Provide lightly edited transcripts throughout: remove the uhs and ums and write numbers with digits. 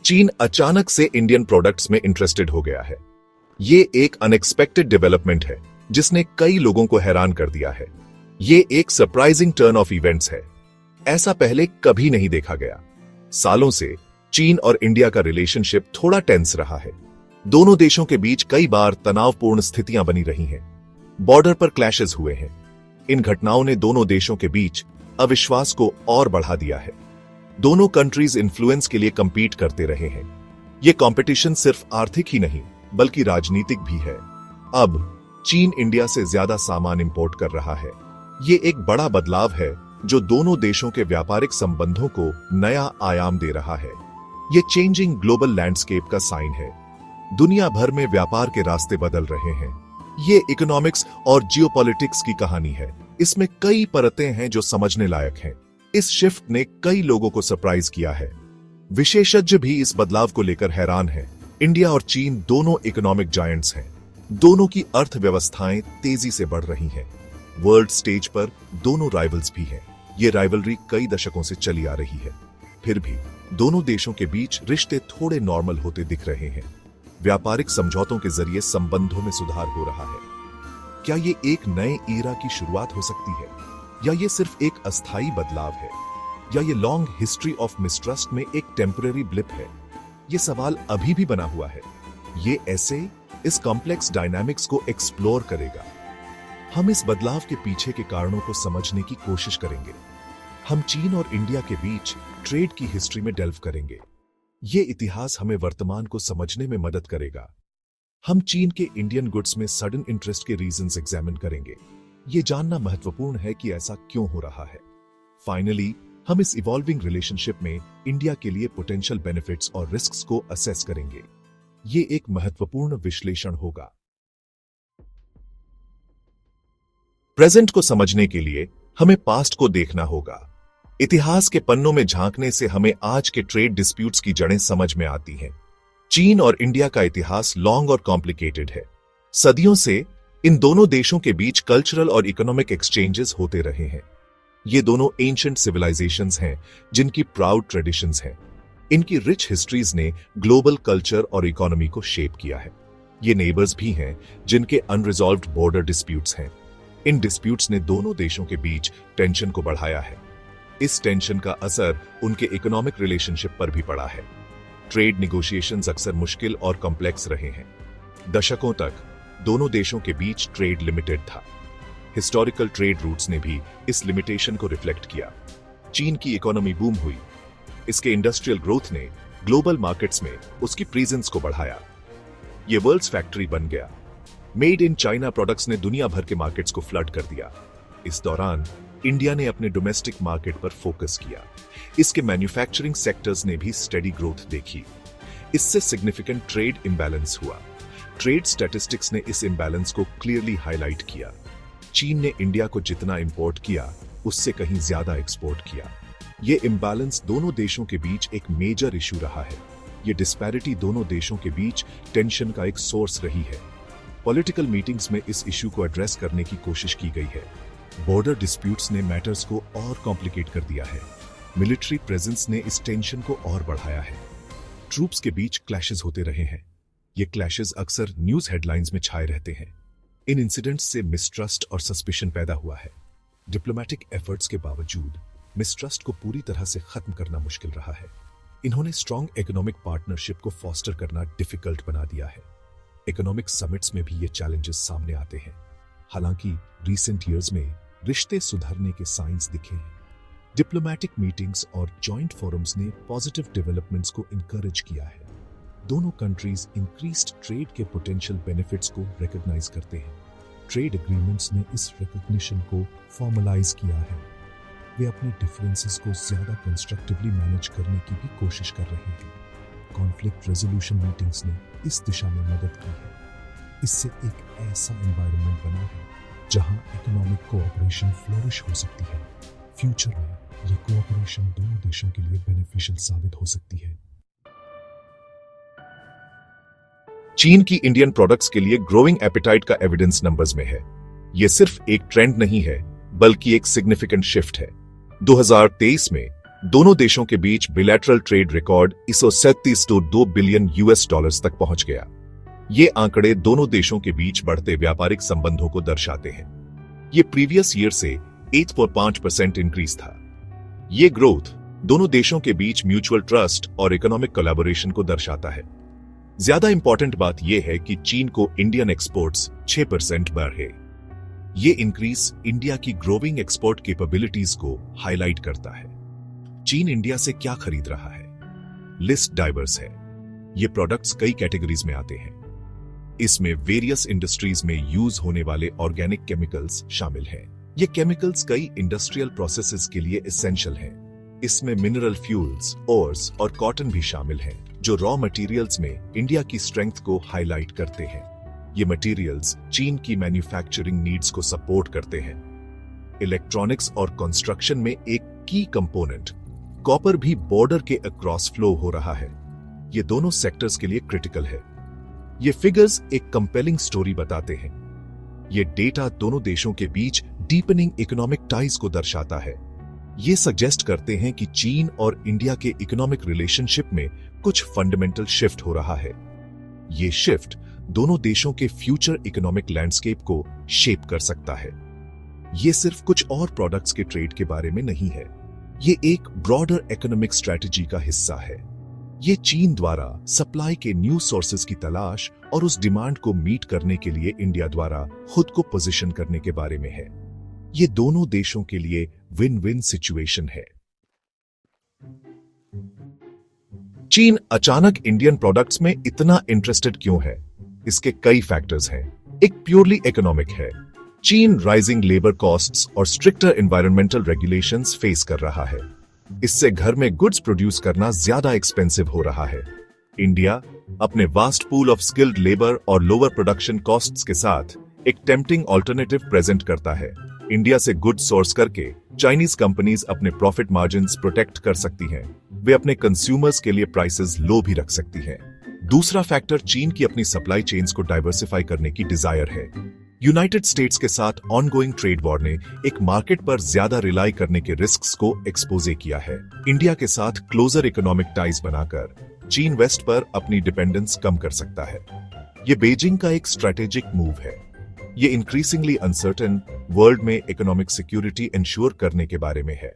चीन अचानक से इंडियन प्रोडक्ट्स में इंटरेस्टेड हो गया है। ये एक अनएक्सपेक्टेड डेवलपमेंट है जिसने कई लोगों को हैरान कर दिया है। ये एक सरप्राइजिंग टर्न ऑफ इवेंट्स है। ऐसा पहले कभी नहीं देखा गया। सालों से चीन और इंडिया का रिलेशनशिप थोड़ा टेंस रहा है। दोनों देशों के बीच कई बार तनावपूर्ण स्थितियां बनी रही हैं। बॉर्डर पर क्लैशेस हुए हैं। इन घटनाओं ने दोनों देशों के बीच अविश्वास को और बढ़ा दिया है। दोनों कंट्रीज इन्फ्लुएंस के लिए कंपीट करते रहे हैं। यह कंपटीशन सिर्फ आर्थिक ही नहीं बल्कि राजनीतिक भी है। अब चीन इंडिया से ज्यादा सामान इंपोर्ट कर रहा है। ये एक बड़ा बदलाव है जो दोनों देशों के व्यापारिक संबंधों को नया आयाम दे रहा है। ये चेंजिंग ग्लोबल लैंडस्केप का साइन है। दुनिया भर में व्यापार के रास्ते बदल रहे हैं। ये इकोनॉमिक्स और जियोपॉलिटिक्स की कहानी है। इसमें कई परतें हैं जो समझने लायक हैं। इस शिफ्ट ने कई लोगों को सरप्राइज किया है। विशेषज्ञ भी इस बदलाव को लेकर हैरान हैं। इंडिया और चीन दोनों इकोनॉमिक जायंट्स हैं। दोनों की अर्थव्यवस्थाएं तेजी से बढ़ रही हैं। वर्ल्ड स्टेज पर दोनों राइवल्स भी हैं। ये राइवलरी कई दशकों से चली आ रही है। फिर भी दोनों देशों के बीच रिश्ते थोड़े नॉर्मल होते दिख रहे हैं। व्यापारिक समझौतों के जरिए संबंधों में सुधार हो रहा है। क्या ये एक नए ईरा की शुरुआत हो सकती है, या ये सिर्फ एक अस्थायी बदलाव है, या ये लॉन्ग हिस्ट्री ऑफ मिसट्रस्ट में एक टेम्पररी ब्लिप है? ये सवाल अभी भी बना हुआ है। ये ऐसे इस कॉम्प्लेक्स डायनामिक्स को एक्सप्लोर करेगा। हम इस बदलाव के पीछे के कारणों को समझने की कोशिश करेंगे। हम चीन और इंडिया के बीच ट्रेड की हिस्ट्री में डेल्व करेंगे। ये इतिहास हमें वर्तमान को समझने में मदद करेगा। हम चीन के इंडियन गुड्स में सडन इंटरेस्ट के रीजंस एग्जामिन करेंगे। ये जानना महत्वपूर्ण है कि ऐसा क्यों हो रहा है। फाइनली हम इस इवॉल्विंग रिलेशनशिप में इंडिया के लिए पोटेंशियल बेनिफिट्स और रिस्क्स को असेस करेंगे। ये एक महत्वपूर्ण विश्लेषण होगा। प्रेजेंट को समझने के लिए हमें पास्ट को देखना होगा। इतिहास के पन्नों में झांकने से हमें आज के ट्रेड डिस्प्यूट्स की जड़ें समझ में आती हैं। चीन और इंडिया का इतिहास लॉन्ग और कॉम्प्लिकेटेड है। सदियों से इन दोनों देशों के बीच कल्चरल और इकोनॉमिक एक्सचेंजेस होते रहे हैं। ये दोनों एंशिएंट सिविलाइजेशंस हैं जिनकी प्राउड ट्रेडिशंस हैं। इनकी रिच हिस्ट्रीज ने ग्लोबल कल्चर और इकोनॉमी को शेप किया है। ये नेबर्स भी हैं जिनके अनरिजॉल्व्ड बॉर्डर डिस्प्यूट्स हैं। इन डिस्प्यूट्स ने दोनों देशों के बीच टेंशन को बढ़ाया है। इस टेंशन का असर उनके इकोनॉमिक रिलेशनशिप पर भी पड़ा है। ट्रेड निगोशिएशंस अक्सर मुश्किल और कॉम्प्लेक्स रहे हैं। दशकों तक दोनों देशों के बीच ट्रेड लिमिटेड था। हिस्टोरिकल ट्रेड रूट्स ने भी इस लिमिटेशन को रिफ्लेक्ट किया। चीन की इकोनॉमी बूम हुई। इसके इंडस्ट्रियल ग्रोथ ने ग्लोबल मार्केट्स में उसकी प्रेजेंस को बढ़ाया। ये वर्ल्ड्स फैक्ट्री बन गया। मेड इन चाइना प्रोडक्ट्स ने दुनिया भर के मार्केट्स को फ्लड कर दिया। इस दौरान इंडिया ने अपने डोमेस्टिक मार्केट पर फोकस किया। इसके मैन्युफैक्चरिंग सेक्टर्स ने भी स्टेडी ग्रोथ देखी। इससे सिग्निफिकेंट ट्रेड इंबैलेंस हुआ। ट्रेड स्टैटिस्टिक्स ने इस इंबैलेंस को क्लियरली हाईलाइट किया। चीन ने इंडिया को जितना इंपोर्ट किया उससे कहीं ज्यादा एक्सपोर्ट किया। यह इंबैलेंस दोनों देशों के बीच एक मेजर इशू रहा है। यह डिस्पैरिटी दोनों देशों के बीच टेंशन का एक सोर्स रही है। पॉलिटिकल मीटिंग्स में इस इशू को एड्रेस करने की कोशिश की गई है। बॉर्डर डिस्प्यूट्स ने मैटर्स को और कॉम्प्लिकेट कर दिया है। मिलिट्री प्रेजेंस ने इस टेंशन को और बढ़ाया है। ट्रूप्स के बीच क्लैशेस होते रहे हैं। ये क्लैशेस अक्सर न्यूज हेडलाइंस में छाए रहते हैं। इन इंसिडेंट्स से मिसट्रस्ट और सस्पिशन पैदा हुआ है। डिप्लोमैटिक एफर्ट्स के बावजूद मिसट्रस्ट को पूरी तरह से खत्म करना मुश्किल रहा है। इन्होंने स्ट्रॉन्ग इकोनॉमिक पार्टनरशिप को फॉस्टर करना डिफिकल्ट बना दिया है। इकोनॉमिक समिट्स में भी ये चैलेंजेस सामने आते हैं। हालांकि रीसेंट ईयर्स में रिश्ते सुधरने के साइंस दिखे हैं। डिप्लोमैटिक मीटिंग्स और जॉइंट फोरम्स ने पॉजिटिव डेवलपमेंट्स को इनकरेज किया है। दोनों कंट्रीज इंक्रीज्ड ट्रेड के पोटेंशियल बेनिफिट्स को रिकॉग्नाइज करते हैं। ट्रेड एग्रीमेंट्स ने इस रिकॉग्निशन को फॉर्मलाइज किया है। वे अपने डिफरेंसेस को ज्यादा कंस्ट्रक्टिवली मैनेज करने की भी कोशिश कर रहे हैं। कॉन्फ्लिक्ट रेजोल्यूशन मीटिंग्स ने इस दिशा में मदद की है। इससे एक ऐसा एनवायरनमेंट बना है जहां इकोनॉमिक कोऑपरेशन फ्लोरिश हो सकती है। फ्यूचर में ये कोऑपरेशन दोनों देशों के लिए बेनिफिशियल साबित हो सकती है। चीन की इंडियन प्रोडक्ट्स के लिए ग्रोइंग एपेटाइट का एविडेंस नंबर्स में है। यह सिर्फ एक ट्रेंड नहीं है बल्कि एक सिग्निफिकेंट शिफ्ट है। 2023 में दोनों देशों के बीच bilateral trade record 137.2 billion US dollars तक पहुंच गया। ये आंकड़े दोनों देशों के बीच बढ़ते व्यापारिक संबंधों को दर्शाते हैं। ये प्रीवियस ईयर से 8.5% इंक्रीज था। ये ग्रोथ दोनों देशों के बीच म्यूचुअल ट्रस्ट और इकोनॉमिक कोलैबोरेशन को दर्शाता है। ज्यादा इंपॉर्टेंट बात यह है कि चीन को इंडियन एक्सपोर्ट्स 6% बढ़े। ये इंक्रीज इंडिया की ग्रोइंग एक्सपोर्ट कैपेबिलिटीज को हाईलाइट करता है। चीन इंडिया से क्या खरीद रहा है? लिस्ट डाइवर्स है। ये प्रोडक्ट्स कई कैटेगरीज में आते हैं। इसमें वेरियस इंडस्ट्रीज में यूज होने वाले ऑर्गेनिक केमिकल्स शामिल हैं। ये केमिकल्स कई इंडस्ट्रियल प्रोसेसेस के लिए एसेंशियल हैं। इसमें मिनरल फ्यूल्स, ओर्स और कॉटन भी शामिल हैं, जो रॉ मटेरियल्स में इंडिया की स्ट्रेंथ को हाईलाइट करते हैं। ये मटेरियल्स चीन की मैन्युफैक्चरिंग नीड्स को सपोर्ट करते हैं। इलेक्ट्रॉनिक्स और कंस्ट्रक्शन में एक की कंपोनेंट कॉपर भी बॉर्डर के अक्रॉस फ्लो हो रहा है। ये दोनों सेक्टर्स के लिए क्रिटिकल है। ये फिगर्स एक कंपेलिंग स्टोरी बताते हैं। ये डेटा दोनों देशों के बीच डीपनिंग इकोनॉमिक टाइज को दर्शाता है। ये सजेस्ट करते हैं कि चीन और इंडिया के इकोनॉमिक रिलेशनशिप में कुछ फंडामेंटल शिफ्ट हो रहा है। ये शिफ्ट दोनों देशों के फ्यूचर इकोनॉमिक लैंडस्केप को शेप कर सकता है। ये सिर्फ कुछ और प्रोडक्ट्स के ट्रेड के बारे में नहीं है। ये एक ब्रॉडर इकोनॉमिक स्ट्रेटजी का हिस्सा है। ये चीन द्वारा सप्लाई के न्यू सोर्सेज की तलाश और उस डिमांड को मीट करने के लिए इंडिया द्वारा खुद को पोजीशन करने के बारे में है। ये दोनों देशों के लिए विन विन सिचुएशन है। चीन अचानक इंडियन प्रोडक्ट्स में इतना इंटरेस्टेड क्यों है? इसके कई फैक्टर्स हैं। एक प्योरली इकोनॉमिक है। चीन राइजिंग लेबर कॉस्ट्स और स्ट्रिक्टर एनवायरमेंटल रेगुलेशंस फेस कर रहा है। इससे घर में गुड्स प्रोड्यूस करना ज्यादा एक्सपेंसिव हो रहा है। इंडिया अपने vast pool of skilled labour और लोअर प्रोडक्शन कॉस्ट्स के साथ एक टेम्पटिंग ऑल्टरनेटिव प्रेजेंट करता है। इंडिया से गुड्स सोर्स करके चाइनीज कंपनीज अपने प्रॉफिट मार्जिन्स प्रोटेक्ट कर सकती हैं। वे अपने कंज्यूमर्स के लिए प्राइसेस लो भी रख सकती हैं। दूसरा फैक्टर चीन की अपनी सप्लाई चेन्स को डाइवर्सिफाई करने की डिजायर है। यूनाइटेड स्टेट्स के साथ ऑनगोइंग ट्रेड वॉर ने एक मार्केट पर ज्यादा रिलाई करने के रिस्क्स को एक्सपोजे किया है। इंडिया के साथ क्लोजर इकोनॉमिक टाइज बनाकर चीन वेस्ट पर अपनी डिपेंडेंस कम कर सकता है। ये बीजिंग का एक स्ट्रेटेजिक मूव है। ये इंक्रीजिंगली अनसर्टेन वर्ल्ड में इकोनॉमिक सिक्योरिटी इंश्योर करने के बारे में है।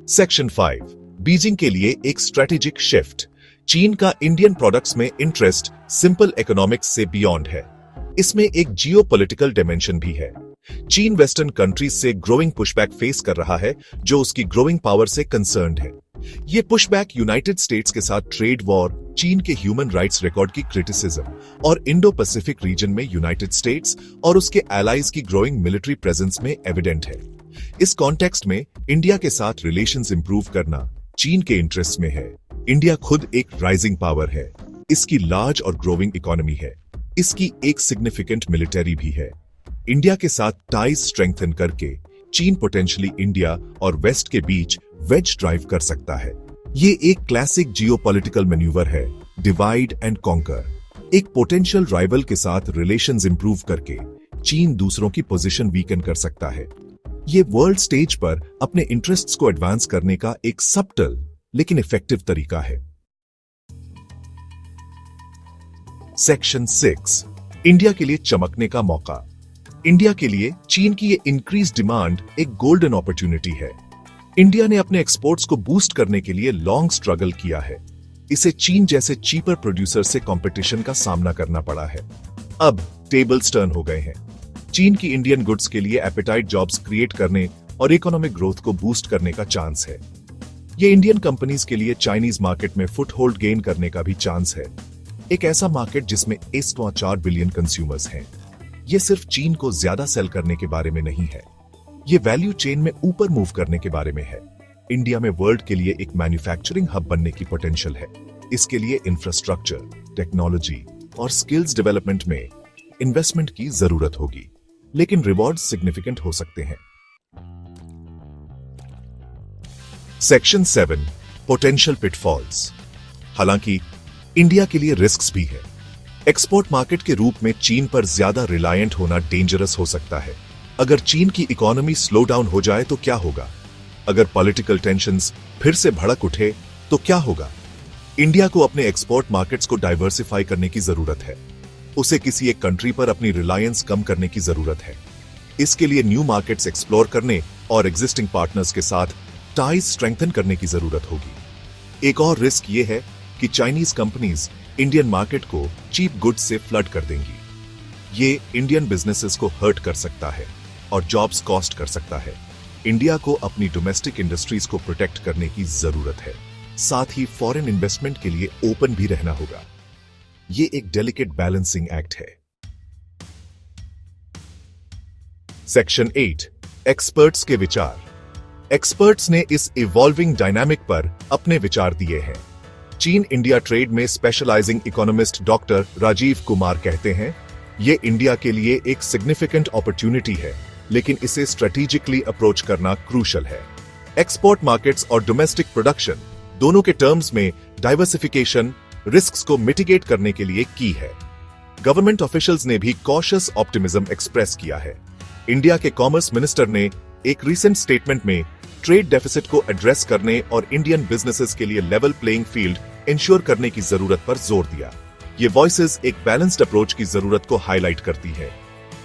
सेक्शन 5, बीजिंग के लिए एक स्ट्रेटेजिक शिफ्ट। चीन का इंडियन प्रोडक्ट्स में इंटरेस्ट सिंपल इकोनॉमिक्स से बियॉन्ड है। इसमें एक जियोपॉलिटिकल डायमेंशन भी है। चीन वेस्टर्न कंट्रीज से ग्रोइंग पुशबैक फेस कर रहा है, जो उसकी ग्रोइंग पावर से कंसर्न्ड है। ये पुशबैक यूनाइटेड स्टेट्स के साथ ट्रेड वॉर, चीन के ह्यूमन राइट्स रिकॉर्ड की क्रिटिसिज्म और इंडो पैसिफिक रीजन में यूनाइटेड स्टेट्स और उसके एलाइज की ग्रोइंग मिलिट्री प्रेजेंस में एविडेंट है। इस कॉन्टेक्स्ट में इंडिया के साथ रिलेशंस इंप्रूव करना चीन के इंटरेस्ट में है। इंडिया खुद एक राइजिंग पावर है। इसकी लार्ज और ग्रोइंग इकोनॉमी है। इसकी एक सिग्निफिकेंट मिलिट्री भी है। इंडिया के साथ टाइज स्ट्रेंथन करके चीन पोटेंशियली इंडिया और वेस्ट के बीच वेज ड्राइव कर सकता है। ये एक क्लासिक जियोपॉलिटिकल मैन्यूवर है, डिवाइड एंड कॉन्कर। एक पोटेंशियल राइवल के साथ रिलेशंस इंप्रूव करके चीन दूसरों की पोजीशन वीकन कर सकता है। ये वर्ल्ड स्टेज पर अपने इंटरेस्ट्स को एडवांस करने का एक सबटल लेकिन इफेक्टिव तरीका है। सेक्शन 6, इंडिया के लिए चमकने का मौका। इंडिया के लिए चीन की ये इंक्रीज डिमांड एक गोल्डन अपॉर्चुनिटी है। इंडिया ने अपने एक्सपोर्ट्स को बूस्ट करने के लिए लॉन्ग स्ट्रगल किया है। इसे चीन जैसे चीपर प्रोड्यूसर से कंपटीशन का सामना करना पड़ा है। अब टेबल्स टर्न हो गए हैं। चीन की इंडियन गुड्स के लिए एपेटाइट जॉब्स क्रिएट करने और इकोनॉमिक ग्रोथ को बूस्ट करने का चांस है। ये इंडियन कंपनीज के लिए चाइनीज मार्केट में फुटहोल्ड गेन करने का भी चांस है। एक ऐसा मार्केट जिसमें 1.4 बिलियन कंज्यूमर्स हैं। ये सिर्फ चीन को ज्यादा सेल करने के बारे में नहीं है, ये वैल्यू चेन में ऊपर मूव करने के बारे में है। इंडिया में वर्ल्ड के लिए एक मैन्युफैक्चरिंग हब बनने की पोटेंशियल है। इसके लिए इंफ्रास्ट्रक्चर, टेक्नोलॉजी और स्किल्स डेवलपमेंट में इन्वेस्टमेंट की जरूरत होगी, लेकिन रिवॉर्ड सिग्निफिकेंट हो सकते हैं। Section 7, potential pitfalls. हालांकि इंडिया के लिए रिस्क्स भी है। एक्सपोर्ट मार्केट के रूप में चीन पर ज्यादा रिलायंट होना डेंजरस हो सकता है। अगर चीन की इकोनॉमी स्लो डाउन हो जाए तो क्या होगा? अगर पॉलिटिकल टेंशंस फिर से भड़क उठे तो क्या होगा? इंडिया को अपने एक्सपोर्ट मार्केट्स को डाइवर्सिफाई करने की जरूरत है। उसे किसी एक कंट्री पर अपनी रिलायंस कम करने की जरूरत है। इसके लिए न्यू मार्केट्स एक्सप्लोर करने और एग्जिस्टिंग पार्टनर्स के साथ टाइज स्ट्रेंथन करने की जरूरत होगी। एक और रिस्क यह है कि चाइनीज कंपनीज इंडियन मार्केट को चीप गुड्स से फ्लड कर देंगी। ये इंडियन बिजनेसेस को हर्ट कर सकता है और जॉब्स कॉस्ट कर सकता है। इंडिया को अपनी डोमेस्टिक इंडस्ट्रीज को प्रोटेक्ट करने की जरूरत है। साथ ही फॉरेन इन्वेस्टमेंट के लिए ओपन भी रहना होगा। ये एक डेलिकेट बैलेंसिंग एक्ट है। सेक्शन 8 एक्सपर्ट्स के विचार। एक्सपर्ट्स ने इस इवॉल्विंग डायनामिक पर अपने विचार दिए हैं। चीन इंडिया ट्रेड में specialising economist doctor Rajiv Kumar कहते हैं, यह इंडिया के लिए एक सिग्निफिकेंट अपॉर्चुनिटी है, लेकिन इसे स्ट्रेटेजिकली अप्रोच करना क्रूशल है। एक्सपोर्ट मार्केट्स और डोमेस्टिक प्रोडक्शन दोनों के टर्म्स में डाइवर्सिफिकेशन रिस्क्स को मिटिगेट करने के लिए की है। गवर्नमेंट ऑफिशियल्स ने भी कॉशियस ऑप्टिमिज्म एक्सप्रेस किया है। इंडिया के कॉमर्स मिनिस्टर ने एक रीसेंट स्टेटमेंट में ट्रेड डेफिसिट को एड्रेस करने और इंडियन बिजनेसेस के लिए लेवल प्लेइंग फील्ड इंश्योर करने की जरूरत पर जोर दिया। ये वॉइसेस एक बैलेंस्ड अप्रोच की जरूरत को हाईलाइट करती है।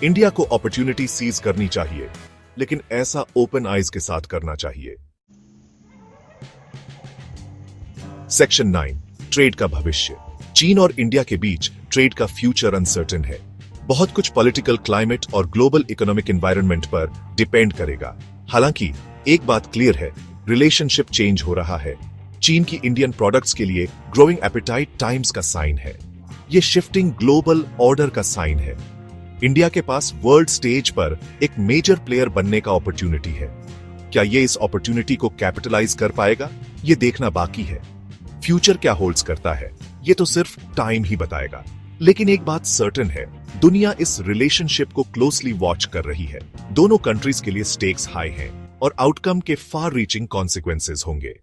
इंडिया को अपॉर्चुनिटी सीज करनी चाहिए, लेकिन ऐसा ओपन आइज के साथ करना चाहिए। सेक्शन 9 ट्रेड का भविष्य। चीन और इंडिया के बीच ट्रेड का फ्यूचर अनसर्टेन है। बहुत कुछ पॉलिटिकल क्लाइमेट और ग्लोबल इकोनॉमिक एनवायरनमेंट पर डिपेंड करेगा। हालांकि एक बात क्लियर है, रिलेशनशिप चेंज हो रहा है। चीन की इंडियन प्रोडक्ट्स के लिए ग्रोइंग एपेटाइट टाइम्स का साइन है। ये शिफ्टिंग ग्लोबल ऑर्डर का साइन है। इंडिया के पास वर्ल्ड स्टेज पर एक मेजर प्लेयर बनने का अपॉर्चुनिटी है। क्या ये इस अपॉर्चुनिटी को कैपिटलाइज कर पाएगा? ये देखना बाकी है। फ्यूचर क्या होल्ड्स करता है, ये तो सिर्फ टाइम ही बताएगा। लेकिन एक बात सर्टेन है, दुनिया इस रिलेशनशिप को क्लोजली वॉच कर रही है। दोनों कंट्रीज के लिए स्टेक्स हाई हैं और आउटकम के फार रीचिंग कॉन्सिक्वेंसेस होंगे।